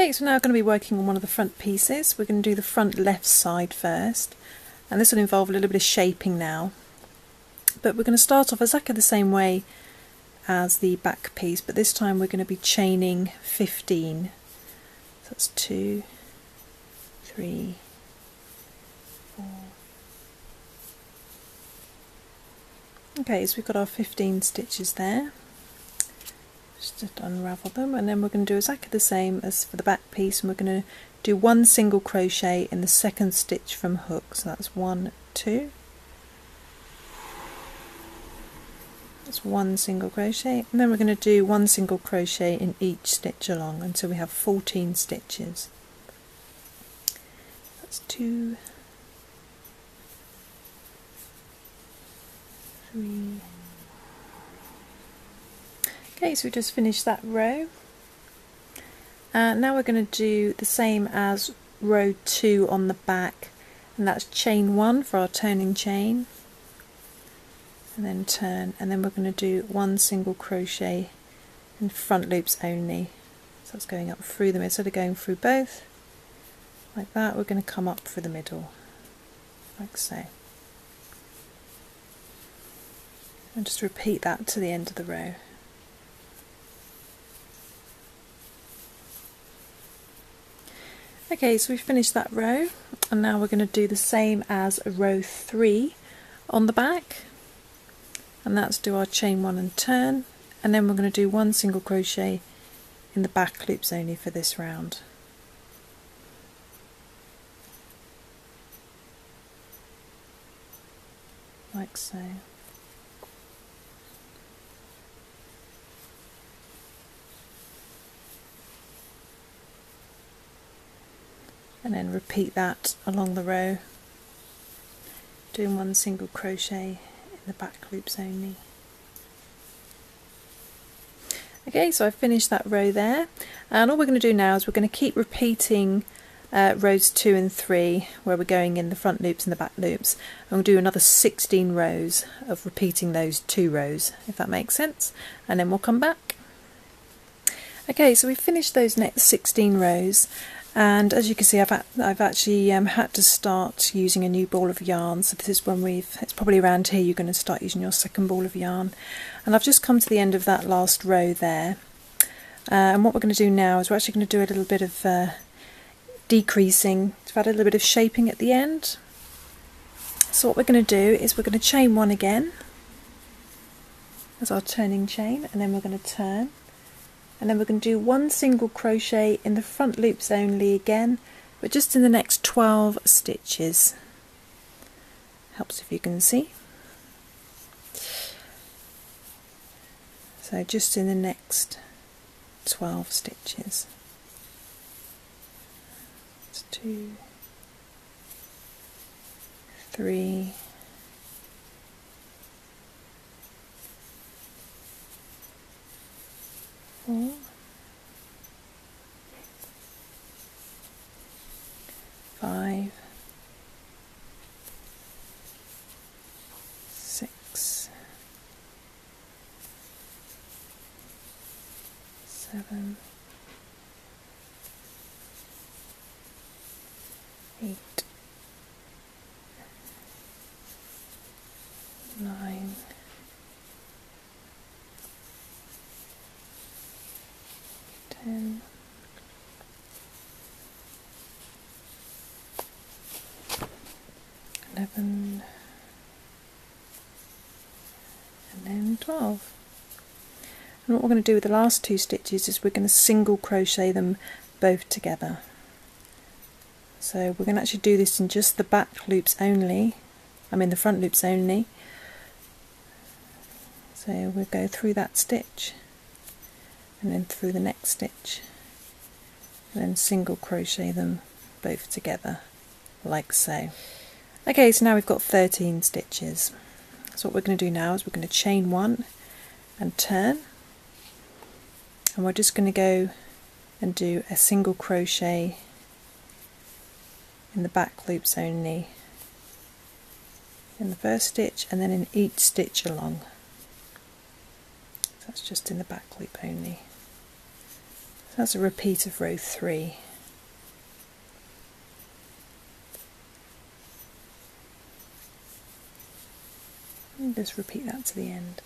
Okay, so now we're going to be working on one of the front pieces. We're going to do the front left side first, and this will involve a little bit of shaping now. But we're going to start off exactly the same way as the back piece, but this time we're going to be chaining 15. So that's 2, 3, 4. Okay, so we've got our 15 stitches there. Just unravel them, and then we're going to do exactly the same as for the back piece, and we're going to do one single crochet in the second stitch from hook. So that's 1, 2. That's one single crochet, and then we're going to do one single crochet in each stitch along until we have 14 stitches. That's 2, 3. Okay, so we just finished that row. Now we're going to do the same as row 2 on the back, and that's chain 1 for our turning chain, and then turn, and then we're going to do one single crochet in front loops only. So that's going up through them instead of going through both like that. We're going to come up through the middle like so, and just repeat that to the end of the row. Okay, so we've finished that row, and now we're going to do the same as row 3 on the back, and that's do our chain 1 and turn, and then we're going to do one single crochet in the back loops only for this round. Like so. And then repeat that along the row, doing one single crochet in the back loops only. Okay, so I've finished that row there, and all we're going to do now is we're going to keep repeating rows 2 and 3 where we're going in the front loops and the back loops, and we'll do another 16 rows of repeating those 2 rows, if that makes sense, and then we'll come back. Okay, so we've finished those next 16 rows. And as you can see, I've actually had to start using a new ball of yarn. So this is when it's probably around here you're going to start using your second ball of yarn. And I've just come to the end of that last row there. And what we're going to do now is we're actually going to do a little bit of decreasing to add a little bit of shaping at the end. So what we're going to do is we're going to chain 1 again as our turning chain, and then we're going to turn. And then we're going to do one single crochet in the front loops only again, but just in the next 12 stitches. Helps if you can see. So just in the next 12 stitches. It's 2, 3, 4, 5, 6, 7, 8, 9, 10, 11, and then 12. And what we're going to do with the last 2 stitches is we're going to single crochet them both together. So we're going to actually do this in just the back loops only, the front loops only. So we'll go through that stitch and then through the next stitch, and then single crochet them both together like so. Okay, so now we've got 13 stitches. So what we're going to do now is we're going to chain 1 and turn, and we're just going to go and do a single crochet in the back loops only in the first stitch, and then in each stitch along. So that's just in the back loop only. that's a repeat of row 3. And just repeat that to the end.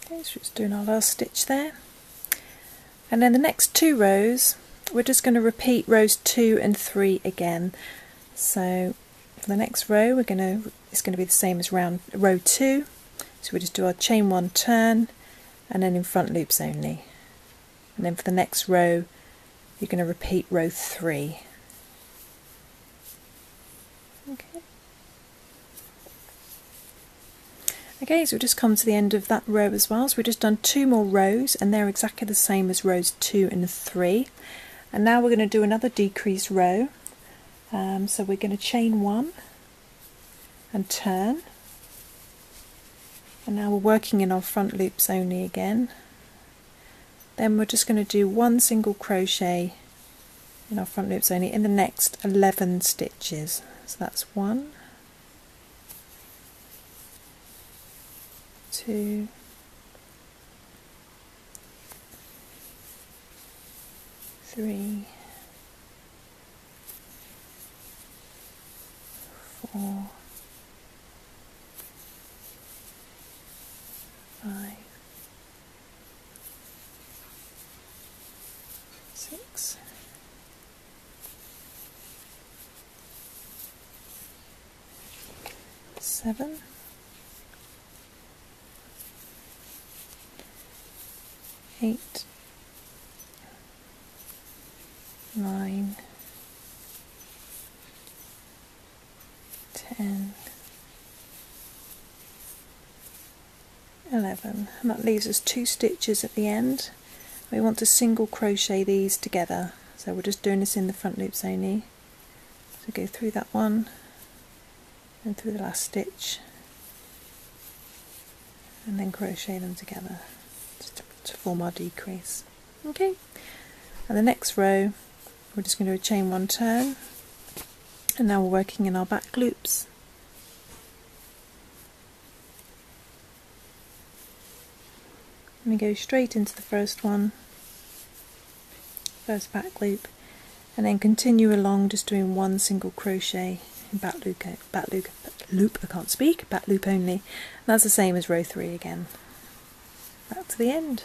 Okay, so just doing our last stitch there. And then the next 2 rows, we're just going to repeat rows 2 and 3 again. So for the next row, it's going to be the same as row 2. So we just do our chain 1 turn, and then in front loops only. And then for the next row, you're going to repeat row 3. Okay, so we've just come to the end of that row as well. So we've just done 2 more rows, and they're exactly the same as rows 2 and 3. And now we're going to do another decreased row. So we're going to chain 1 and turn. And now we're working in our front loops only again. Then we're just going to do 1 single crochet in our front loops only in the next 11 stitches. So that's 1, 2, 3, 4, 5, 6, 7, 8, 9, 10, 11, and that leaves us 2 stitches at the end. We want to single crochet these together, so we're just doing this in the front loops only. So go through that one and through the last stitch, and then crochet them together to form our decrease. Okay, and the next row we're just going to do a chain 1 turn, and now we're working in our back loops. And we go straight into the first one, first back loop, and then continue along just doing 1 single crochet in back loop, I can't speak, back loop only. And that's the same as row 3 again. Back to the end.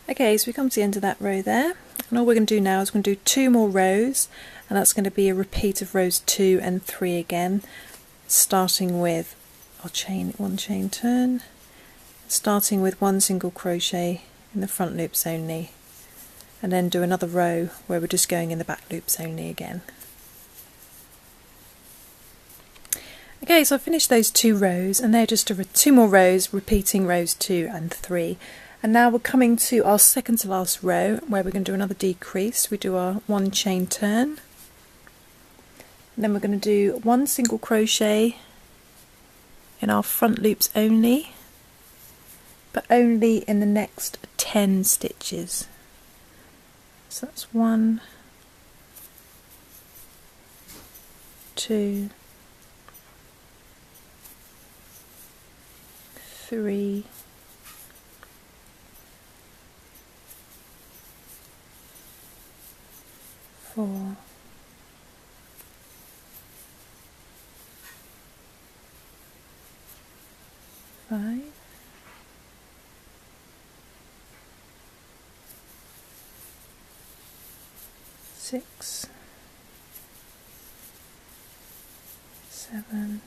Okay, so we come to the end of that row there, and all we're going to do now is we're going to do 2 more rows, and that's going to be a repeat of rows 2 and 3 again, starting with our chain 1 chain turn, starting with 1 single crochet in the front loops only, and then do another row where we're just going in the back loops only again. Okay, so I've finished those 2 rows, and they're just 2 more rows repeating rows 2 and 3. And now we're coming to our second to last row where we're going to do another decrease. We do our 1 chain turn, and then we're going to do 1 single crochet in our front loops only, but only in the next 10 stitches. So that's 1, 2, 3, 4, 5, 6, 7,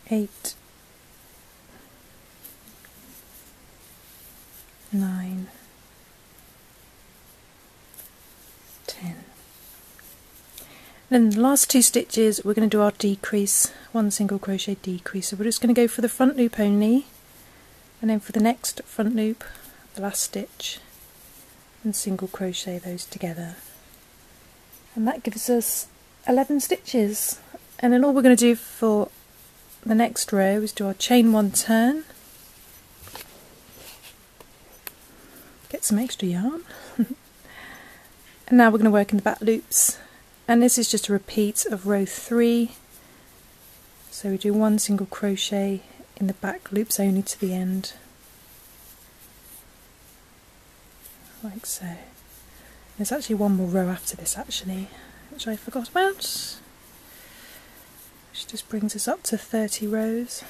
8, 9, 10. Then the last 2 stitches we're going to do our decrease, 1 single crochet decrease. So we're just going to go for the front loop only, and then for the next front loop, the last stitch, and single crochet those together. And that gives us 11 stitches. And then all we're going to do for the next row is do our chain 1 turn, get some extra yarn, and now we're going to work in the back loops, and this is just a repeat of row 3. So we do 1 single crochet in the back loops only to the end, like so. There's actually one more row after this actually, which I forgot about, which just brings us up to 30 rows.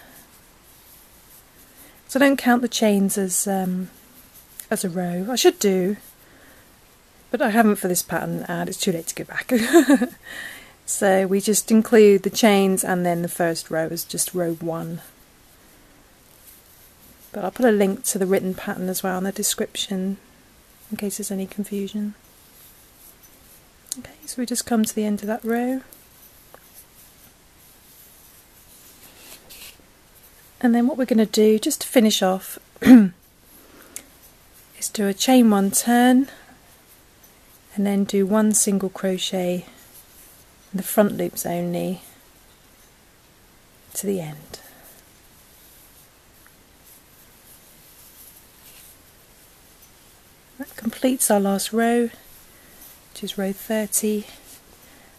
So I don't count the chains as a row. I should do, but I haven't for this pattern and it's too late to go back. So we just include the chains and then the first row is just row 1. But I'll put a link to the written pattern as well in the description in case there's any confusion. Okay, so we just come to the end of that row. And then what we're going to do, just to finish off, is do a chain 1 turn and then do 1 single crochet in the front loops only to the end. That completes our last row, which is row 30,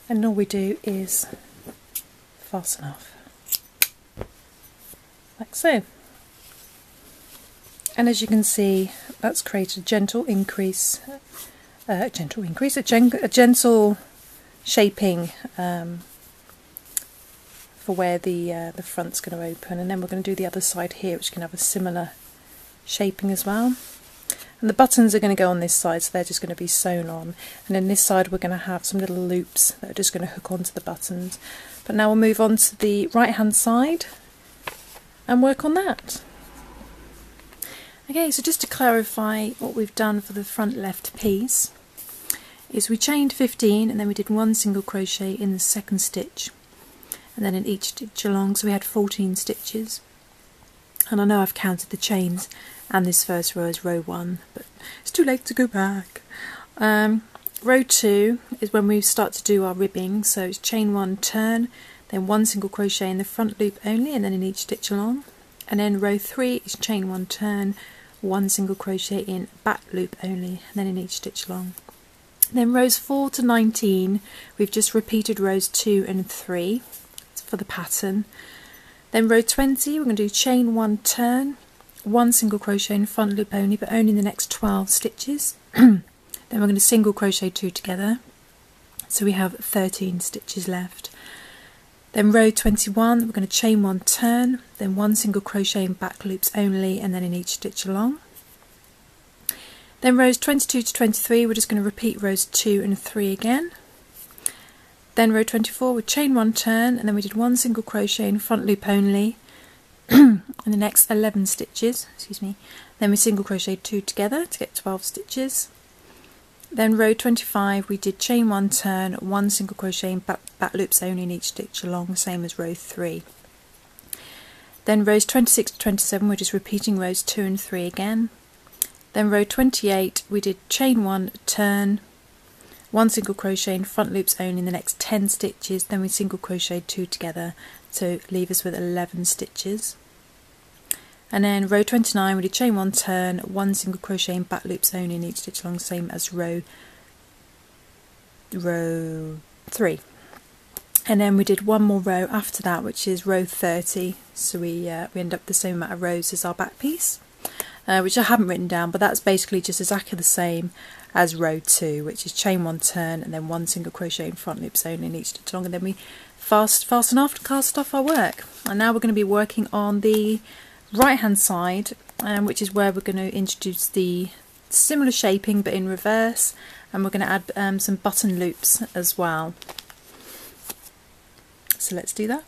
and all we do is fasten off, like so. And as you can see, that's created a gentle increase, a gentle shaping for where the front's going to open, and then we're going to do the other side here, which can have a similar shaping as well. And the buttons are going to go on this side, so they're just going to be sewn on. And then this side we're going to have some little loops that are just going to hook onto the buttons. But now we'll move on to the right hand side and work on that. Okay, so just to clarify what we've done for the front left piece, is we chained 15 and then we did 1 single crochet in the second stitch and then in each stitch along, so we had 14 stitches. And I know I've counted the chains and this first row is row 1, but it's too late to go back. Row 2 is when we start to do our ribbing, so it's chain 1 turn, then 1 single crochet in the front loop only and then in each stitch along. And then row 3 is chain 1 turn, 1 single crochet in back loop only and then in each stitch along. Then rows 4 to 19 we've just repeated rows 2 and 3 for the pattern. Then row 20 we're going to do chain 1 turn, 1 single crochet in front loop only, but only in the next 12 stitches. Then we're going to single crochet 2 together, so we have 13 stitches left. Then row 21 we're going to chain 1 turn, then 1 single crochet in back loops only and then in each stitch along. Then rows 22 to 23 we're just going to repeat rows 2 and 3 again. Then row 24 we chain 1 turn and then we did 1 single crochet in front loop only in the next 11 stitches, then we single crochet 2 together to get 12 stitches. Then row 25 we did chain 1 turn, 1 single crochet in back loops only in each stitch along, same as row 3. Then rows 26 to 27 we're just repeating rows 2 and 3 again. Then row 28 we did chain 1 turn, 1 single crochet in front loops only in the next 10 stitches, then we single crochet 2 together to leave us with 11 stitches. And then row 29 we did chain 1 turn, 1 single crochet in back loops only in each stitch along, same as row 3. And then we did one more row after that, which is row 30, so we end up the same amount of rows as our back piece, which I haven't written down, but that's basically just exactly the same as row 2, which is chain 1 turn and then 1 single crochet in front loops only in each stitch along, and then we fasten off to cast off our work. And now we're going to be working on the right hand side, which is where we're going to introduce the similar shaping but in reverse, and we're going to add some button loops as well. So let's do that.